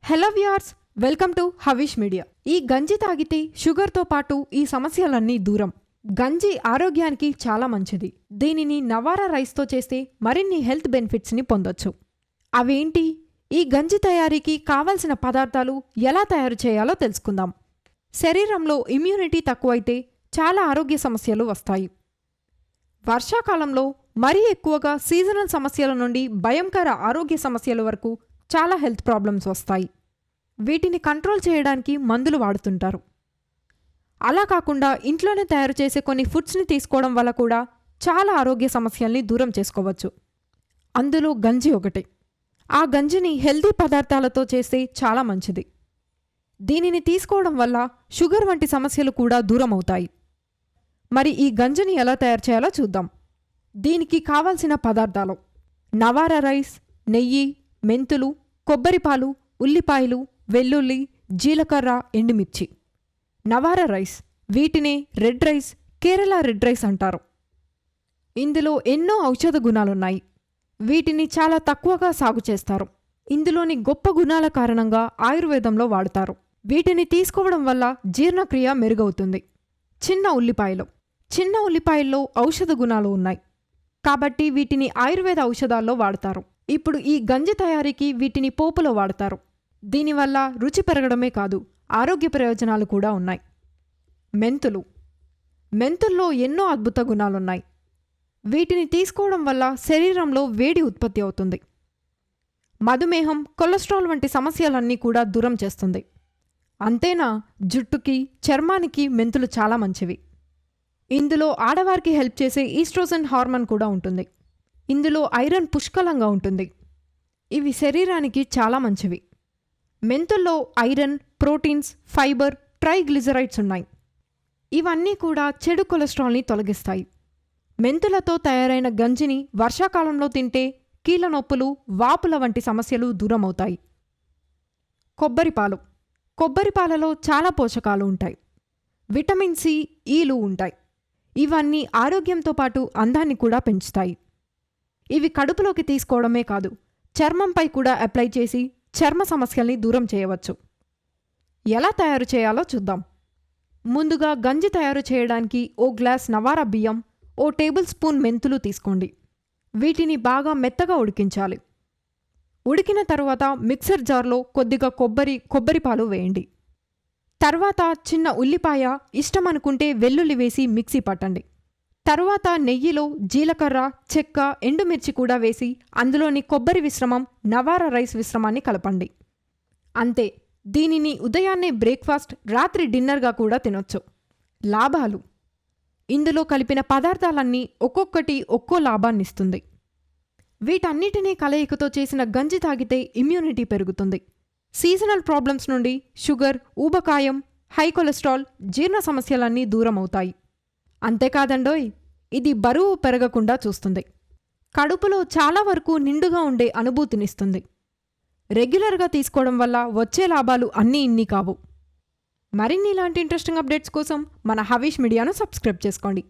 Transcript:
Hello viewers, welcome to Havish media. ఈ గంజి తాగితే షుగర్తో పాటు ఈ సమస్యలన్నీ దూరం. గంజి ఆరోగ్యానికి చాలా మంచిది. దీనిని నవారా రైస్తో చేస్తే మరిన్ని హెల్త్ బెనిఫిట్స్ని పొందొచ్చు. అవేంటి? ఈ గంజి తయారీకి కావలసిన పదార్థాలు ఎలా తయారు చేయాలో తెలుసుకుందాం. శరీరంలో ఇమ్యూనిటీ తక్కువైతే చాలా ఆరోగ్య సమస్యలు వస్తాయి. వర్షాకాలంలో మరీ ఎక్కువగా సీజనల్ సమస్యల నుండి భయంకర ఆరోగ్య సమస్యల వరకు చాలా హెల్త్ ప్రాబ్లమ్స్ వస్తాయి. వీటిని కంట్రోల్ చేయడానికి మందులు వాడుతుంటారు. అలా కాకుండా ఇంట్లోనే తయారు చేసే కొన్ని ఫుడ్స్ని తీసుకోవడం వల్ల కూడా చాలా ఆరోగ్య సమస్యల్ని దూరం చేసుకోవచ్చు. అందులో గంజి ఒకటి. ఆ గంజిని హెల్తీ పదార్థాలతో చేస్తే చాలా మంచిది. దీనిని తీసుకోవడం వల్ల షుగర్ వంటి సమస్యలు కూడా దూరం అవుతాయి. మరి ఈ గంజిని ఎలా తయారు చేయాలో చూద్దాం. దీనికి కావాల్సిన పదార్థాలు: నవారా రైస్, నెయ్యి, మెంతులు, కొబ్బరిపాలు, ఉల్లిపాయలు, వెల్లుల్లి, జీలకర్ర, ఎండుమిర్చి. నవారా రైస్, వీటినే red rice, Kerala red rice అంటారు. ఇందులో ఎన్నో ఔషధ గుణాలున్నాయి. వీటిని చాలా తక్కువగా సాగు చేస్తారు. ఇందులోని గొప్ప గుణాల కారణంగా ఆయుర్వేదంలో వాడతారు. వీటిని తీసుకోవడం వల్ల జీర్ణక్రియ మెరుగవుతుంది. చిన్న ఉల్లిపాయల్లో ఔషధ గుణాలు ఉన్నాయి కాబట్టి వీటిని ఆయుర్వేద ఔషధాల్లో వాడతారు. ఇప్పుడు ఈ గంజి తయారీకి వీటిని పోపులో వాడతారు. దీనివల్ల రుచి పెరగడమే కాదు, ఆరోగ్య ప్రయోజనాలు కూడా ఉన్నాయి. మెంతుల్లో ఎన్నో అద్భుత గుణాలున్నాయి. వీటిని తీసుకోవడం వల్ల శరీరంలో వేడి ఉత్పత్తి అవుతుంది. మధుమేహం, కొలెస్ట్రాల్ వంటి సమస్యలన్నీ కూడా దూరం చేస్తుంది. అంతేనా, జుట్టుకి, చర్మానికి మెంతులు చాలా మంచివి. ఇందులో ఆడవారికి హెల్ప్ చేసే ఈస్ట్రోజన్ హార్మోన్ కూడా ఉంటుంది. ఇందులో ఐరన్ పుష్కలంగా ఉంటుంది. ఇవి శరీరానికి చాలా మంచివి. మెంతుల్లో ఐరన్, ప్రోటీన్స్, ఫైబర్, ట్రైగ్లిజరైడ్స్ ఉన్నాయి. ఇవన్నీ కూడా చెడు కొలెస్ట్రాల్ని తొలగిస్తాయి. మెంతులతో తయారైన గంజిని వర్షాకాలంలో తింటే కీళ్ళ నొప్పులు, వాపుల వంటి సమస్యలు దూరమవుతాయి. కొబ్బరిపాలలో చాలా పోషకాలు ఉంటాయి. విటమిన్ సి, ఈలు ఉంటాయి. ఇవన్నీ ఆరోగ్యంతో పాటు అందాన్ని కూడా పెంచుతాయి. ఇవి కడుపులోకి తీసుకోవడమే కాదు, చర్మంపై కూడా అప్లై చేసి చర్మ సమస్యల్ని దూరం చేయవచ్చు. ఎలా తయారు చేయాలో చూద్దాం. ముందుగా గంజి తయారు చేయడానికి ఓ గ్లాస్ నవారా బియ్యం, ఓ టేబుల్ స్పూన్ మెంతులు తీసుకోండి. వీటిని బాగా మెత్తగా ఉడికించాలి. ఉడికిన తర్వాత మిక్సర్ జార్లో కొద్దిగా కొబ్బరిపాలు వేయండి. తర్వాత చిన్న ఉల్లిపాయ, ఇష్టమనుకుంటే వెల్లుల్లి వేసి మిక్సీ పట్టండి. తరువాత నెయ్యిలో జీలకర్ర, చెక్క, ఎండుమిర్చి కూడా వేసి అందులోని కొబ్బరి మిశ్రమం, నవారా రైస్ మిశ్రమాన్ని కలపండి. అంతే. దీనిని ఉదయాన్నే బ్రేక్ఫాస్ట్, రాత్రి డిన్నర్గా కూడా తినొచ్చు. లాభాలు: ఇందులో కలిపిన పదార్థాలన్నీ ఒక్కొక్కటి ఒక్కో లాభాన్నిస్తుంది. వీటన్నిటినీ కలయికతో చేసిన గంజి తాగితే ఇమ్యూనిటీ పెరుగుతుంది. సీజనల్ ప్రాబ్లమ్స్ నుండి షుగర్, ఊబకాయం, హై కొలెస్ట్రాల్, జీర్ణ సమస్యలన్నీ దూరమవుతాయి. అంతేకాదండోయ్, ఇది బరువు పెరగకుండా చూస్తుంది. కడుపులో చాలా వరకు నిండుగా ఉండే అనుభూతినిస్తుంది. రెగ్యులర్గా తీసుకోవడం వల్ల వచ్చే లాభాలు అన్నీ ఇన్ని కావు. మరిన్ని ఇలాంటి ఇంట్రెస్టింగ్ అప్డేట్స్ కోసం మన హవీష్ మీడియాను సబ్స్క్రైబ్ చేసుకోండి.